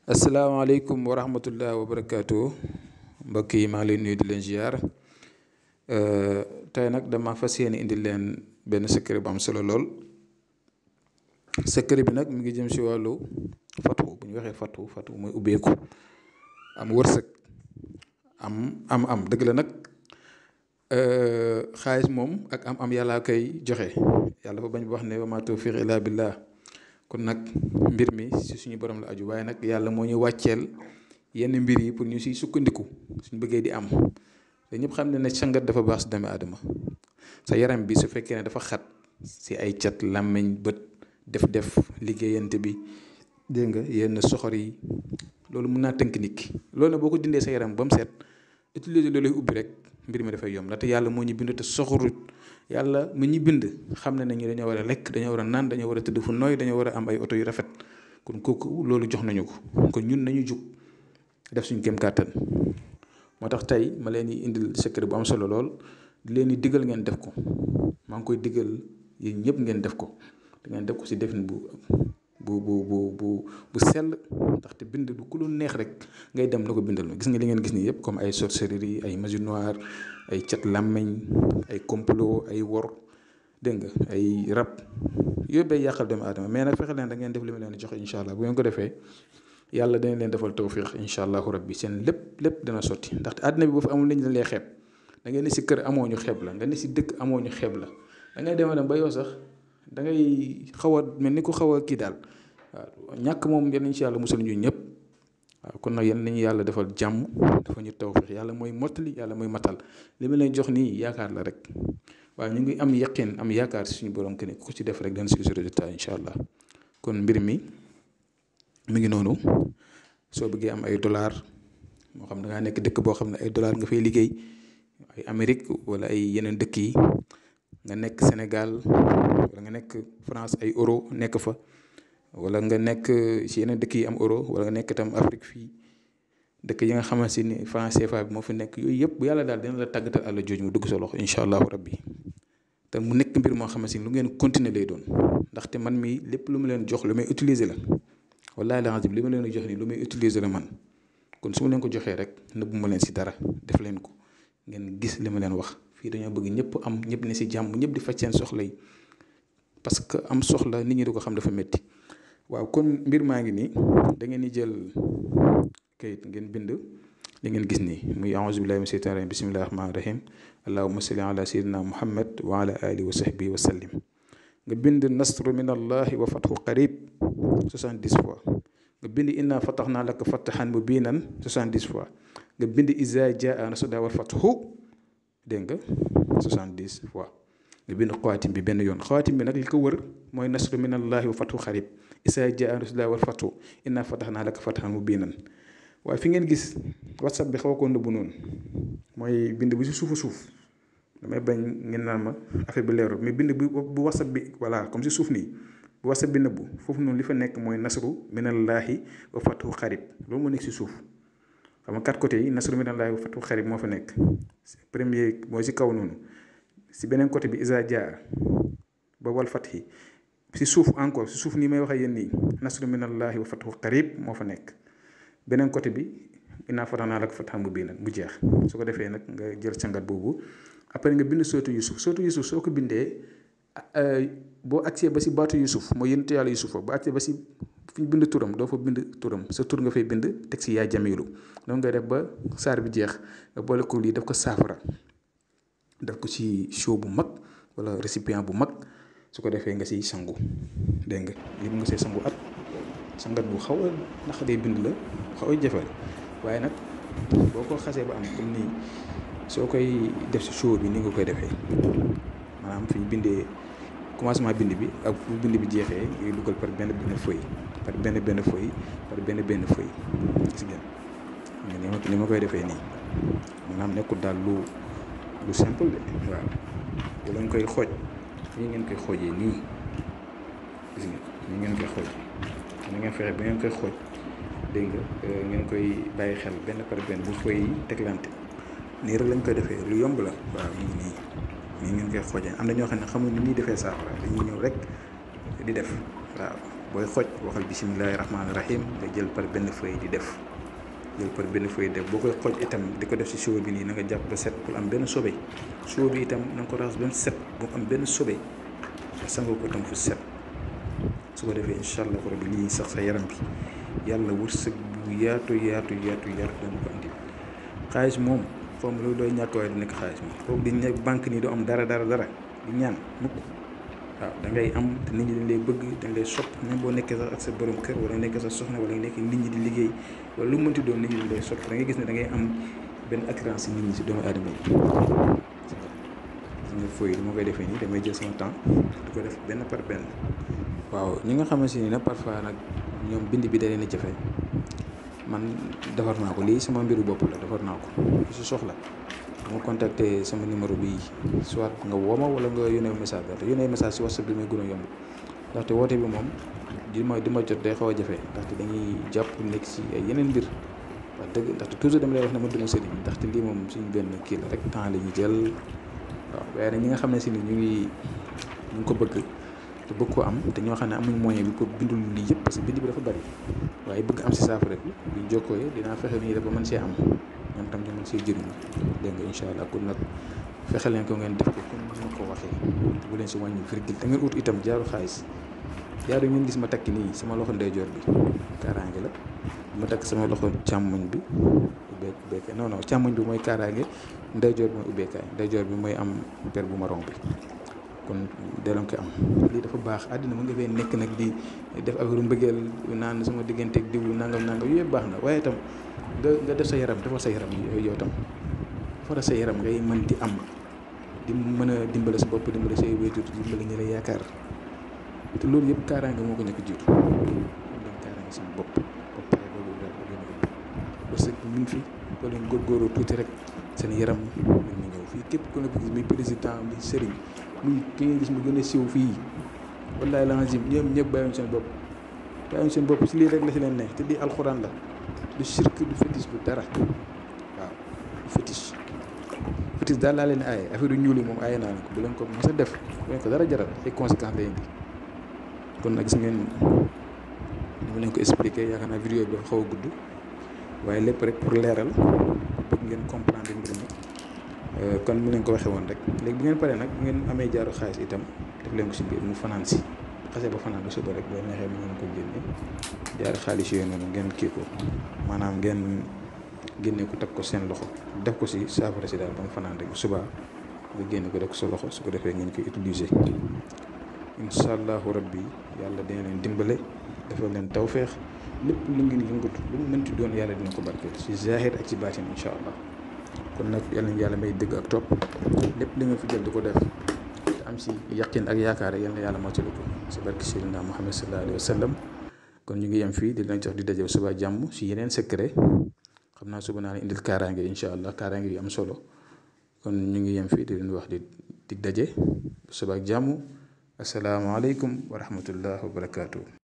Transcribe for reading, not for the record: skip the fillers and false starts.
asalaamaaleykum wa rahmatullah wa barakaatu mbokk yi maa ngi leen nuyu di leen ziar tey nag dama fas yéene indi leen benn secret bu am solo lool. secret bi nag mi ngi jëm si wàllu fatu. Bu ñu waxee fatu mooy ubbeeku, am wërsëg, am dëgg la nag. xaalis moom ak am yàllaa koy joxe. yàlla dafa bañ bu wax ne wa maa tawfiiqi illaa billah. kon nag mbir mi si suñu borom la aju, waaye nag yàlla moo ñu wàcceel yenn mbir yi pour ñu siy sukkandiku suñu bëggee di am. te ñëpp xam ne sangat dafa baax si doomu aadama. sa yaram bi su fekkee ne dafa xat si ay cat, làmmiñ, bët, def liggéeyante bi, dégg nga yenn soxor yi, loolu mun naa tënk nit ki. loolu nag boo ko dindee sa yaram ba mu set, utiliser loolu lay ubbi rek mbir mi dafay yomb. ndaxte yàlla moo ñu bind te soxorut. yàlla mu ñu bind xam na ne ñu dañoo war a lekk, dañoo war a naan, dañoo war a tëdd fu nooy, dañoo war a am ay oto yu rafet. kon kooku loolu jox nañu ko. kon ñun nañu jug def suñu kéem kàttan. moo tax tey ma leen di indil secret bu am solo lool, di leen di digal ngeen def ko. maa ngi koy digal yéen ñëpp ngeen def ko. te ngeen def ko si defin bu sell. ndaxte bind du ku lu neex rek ngay dem la ko bindal ma. gis nga li ngeen gis nii yëpp comme ay sorcellerie, ay magie noire, ay cat làmmeñ, ay complot, ay wor, dégg nga ay rab, yooyu bay yàqal doomu aadama. mais nag fexe leen da ngeen def li ma leen joxe incha allah. bu ngeen ko defee yàlla dana leen defal tawfiq incha allahu rabbi. seen lépp dana sotti. ndaxte àddina bi boo fa amul nit ñi dañ lay xeeb. da ngay ne si kër amoo ñu xeeb la, nga ne si dëkk amoo ñu xeeb la. da ngay dem ba yow sax da ngay xaw a mel ni ku xaw a kii daal. waaw ñàkk moom yal nañu si yàlla musal ñu ñëpp. waaw kon nag yal nañu yàlla defal jàmm, dafa ñu tawfiq. yàlla mooy mottali, yàlla mooy matal. li ma leen jox nii yaakaar la rek. waaye ñu ngi am yaqin, am yaakaar si suñu borom que ne ku ci def rek dana si gis résultat incha allah. kon mbir mi ngi noonu. soo bëggee am ay dollar, moo xam da ngaa nekk dëkk boo xam ne ay dollar nga fay liggéey, ay Amérique wala ay yeneen dëkk yi, nga nekk Sénégal wala nga nekk France, ay euro nekk fa, wala nga nekk si yeneen dëkk yi am euro, wala nga nekk itam Afrique fii dëkk yi nga xamante ni franc CFA bi moo fi nekk. yooyu yëpp bu yàlla daal dina la tàggatal àlla jooju mu dugg sa loxo incha allahu rabbi. te mu nekk mbir moo xamante ni lu ngeen continuer lay doon. ndaxte man mii lépp lu ma leen jox lu may utiliser la. wallaahi la li ma leen jox nii lu may utiliser la man. kon su ma leen ko joxee rek nëbbu ma leen si dara, def leen ko ngeen gis li ma leen wax. fii dañoo bëgg ñëpp am, ñëpp ne si jàmm, ñëpp di faj seen soxla yi. parce que am soxla nit ñi di ko xam dafa métti. waaw kon mbir maa ngi nii, da ngeen di jël kayit ngeen bind li ngeen gis nii muy a'uuzu billahi mina shaytaani rajiim, bismillahi rahmaani rahiim, allahumma salli ala sayyidina muhammad wa ala alihi wa sahbihi wa sallim. nga bind nasru min allahi wa fathu qarib 70 fois. nga bind inna fatahnaa laka fathan mubiinan 70 fois. nga bind izaa jaa nasrullaahi wal fathu, dégg nga 70 fois. nga bind xawaatim bi benn yoon. xawaatim bi nag li ko wër mooy nasru min allahi wa fathu qarib, izaa jaa nasrullaahi wal fathu, inna fatahnaa laka fathan mubiinan. waaye fi ngeen gis whatsapp bi xaw ko nëbbu noonu, mooy bind bu si suuf damay bañ ngeen naan ma affaire bi leerul, mais bind bu whatsapp bi voilà comme si suuf nii, bu whatsapp bi nëbbu foofu noonu li fa nekk mooy nasru minallaahi wa fathu xarib. loolu moo nekk si suuf. xam nga 4 côté yi nasru minallaahi wa fathu xarib moo fa nekk. premier mooy si kaw noonu. si beneen côté bi izaa jaa ba wal fathi, si suuf encore si suuf nii may waxee yéen nii nasru minallaahi wa fathu xarib moo fa nekk. beneen côté bi innaa fatahnaa laka fathan mubiinan mu jeex. su ko defee nag nga jël sangat boobu, après nga bind sootu Yusuf. sootu Yusuf soo ko bindee boo agsee ba si baatu Yusuf mooy yonent yàlla Yusuf boo agsee ba si fi ñu bind turam doo fa bind turam, sa tur nga fay bind teg si yaa jamilu. donc ngay def ba saar bi jeex nga boole ko lii def ko saafara, def ko si show bu mag wala récipient bu mag. su ko defee nga siy sangu, dégg nga lii mu nga see sangu at. sangat bu xaw a naqadee bind la, xaw a jafe la, waaye nag boo ko xasee ba am comme nii, soo koy def si show bi ni nga koy defee maanaam fi ñu bindee commencement bind bi ak fu bind bi jeexee ngay dugal par benn feuille, par benn feuille, par benn feuille. gis ngeen ni ma koy defee nii, maanaam nekkul daal lu simple de. waaw wala nga koy xooj nii, ngeen koy xoojee nii. gis ngeen nii ngeen koy xooj. na ngeen fexe ba ngeen koy xooj, dégg nga ngeen koy bàyyi xel benn par benn bu fooy teglante. nii rek lañ koy defee, lu yomb la. waaw nii ngeen koy xoojee. am na ñoo xam ne xamul ni ñuy defee saafara, dañuy ñëw rek di def. waaw booy xoj waxal bisimilahi rahmaani rahim nga jël par benn feuille di def boo koy xoj itam di ko def si siwo bi nii na nga jàpp ba set pour am benn sobe siwo bi itam na nga ko raxas ba mu set bu am benn sobe nga sangoo ko itam fu set su ko defee incha allah rabbi lii sax sa yaram bi yàlla wërsëg bu yaatu dana ko andi. xaalis moom foo mu loolu dooy ñàkk waaye du nekk xaalis moom foofu di nekk banque nii du am dara di ñaan mukk waaw da ngay am te nit ñi dañ lay bëgg dañ lay sopp même boo nekkee sax ak sa borom kër wala nekkee sa soxna wala nga nekk nit ñi di liggéey wala lu mënti doon nit ñi dañ lay sopp da ngay gis ne da ngay am benn attirance si nit ñi si doomu aadama yi. nga fooy li ma koy defee nii damay jël sama temps di ko def benn par benn. waaw ñi nga xamante ni nag parfois nag ñoom bind bi da leen a jafe man defar naa ko lii sama mbiru bopp la defar naa ko ku si soxla nga contacter sama numéro bi soit nga woo ma wala nga yónnee message daal yónnee message si WhatsApp bi may gën a yomb ndaxte woote bi moom di ma jot day xaw a jafe ndaxte dañuy jàpp nekk si ay yeneen mbir wax dëgg ndaxte toujours dama lay wax ne ma duma sëriñ ndaxte lii moom suñu benn kii la rek temps la ñuy jël waaw waaye nag ñi nga xam ne si ni ñu ngi ko bëgg te bëgg koo am te ñoo xam ne amuñ moyen bi pour bindul lii yëpp parce que bind bi dafa bari waaye bëgg am si saafara bi buñ jokkooyee dinaa fexe nii dafa mën see am ñoom tam ñu mën see jëriñu dégg nga incha allah kon nag fexe leen ko ngeen def ko comme ni ma ko waxee te bu leen si wàññi virgule te ngeen ut itam jaaru xaalis jaaru ngeen gis ma takk nii sama loxo ndeyjoor bi kaaraange la ma takk sama loxo càmmoñ bi ubbeekaay non càmmoñ bi mooy kaaraange ndeyjoor bi mooy ubbeekaay ndeyjoor bi mooy am per bu marron bi kon deeloon ko am lii dafa baax àddina mën nga fee nekk nag di def affaire mbëggeel naan sama diggante ak diw nangam yooyu yëpp baax na waaye itam nga def sa yaram defal sa yaram yow tam defal sa yaram ngay mën di am di mën a dimbale sa bopp dimbale say wéetur dimbale ñi la yaakaar te loolu yëpp kaaraange moo ko nekk jiitu leen kaaraange sama bopp ba pare loolu daal la gën a ëpp parce que mi ngi fi boo leen góorgóorlu tuuti rek seen yaram mën na ñëw fii képp ku nekk gis muy président muy sëriñ muy ki nga gis mu gën a siiw fii wallahi lazim ñoom ñëpp bàyyiwoon seen bopp si lii rek la si leen ne te di alxuraan la du shirk du fétiche du dara waaw du fétiche daal laa leen aaye affaire yu ñuul yi moom aaye naa leen ko bu leen ko mos a def bu leen ko dara jaral ay conséquences lay indi kon nag gis ngeen dama leen ko expliquer yaakaar naa vidéo bi dafa xaw a gudd waaye lépp rek pour leeral bëgg ngeen comprendre mbir mi kon mu leen ko waxee woon rek léegi bu ngeen paree nag bu ngeen amee jaaru xaalis itam def leen ko si biir mu fanaan si xasee ba fanaan ba suba rek boo neexee mu ngeen ko génne jaaru xaalis yooyu noonu ngeen kii ko maanaam ngeen génne ko teg ko seen loxo def ko si saafara si daal ba mu fanaan rek bu subaa nga génne ko def ko sa loxo su ko defee ngeen koy utiliser incha allahu rabbi yàlla dina leen dimbale defal leen tawféex lépp lu ngeen yëngatu lu mu mënti doon yàlla dina ko barkeel si zahir ak ci baatin incha allah kon nag yàlla may dëgg ak topp lépp li nga fi jël di ko def te am si yaqin ak yaakaar yàlla mottali ko si barke Seydina Muhammad sallallahu alayhi wa sallam kon ñu ngi yem fii di leen jox di daje suba jàmm si yeneen secret xam naa suba naa leen indil kaaraange incha allah kaaraange yu am solo kon ñu ngi yem fii di leen wax di daje suba ak jàmm asalaamaaleykum wa rahmatullah wa barakaatu.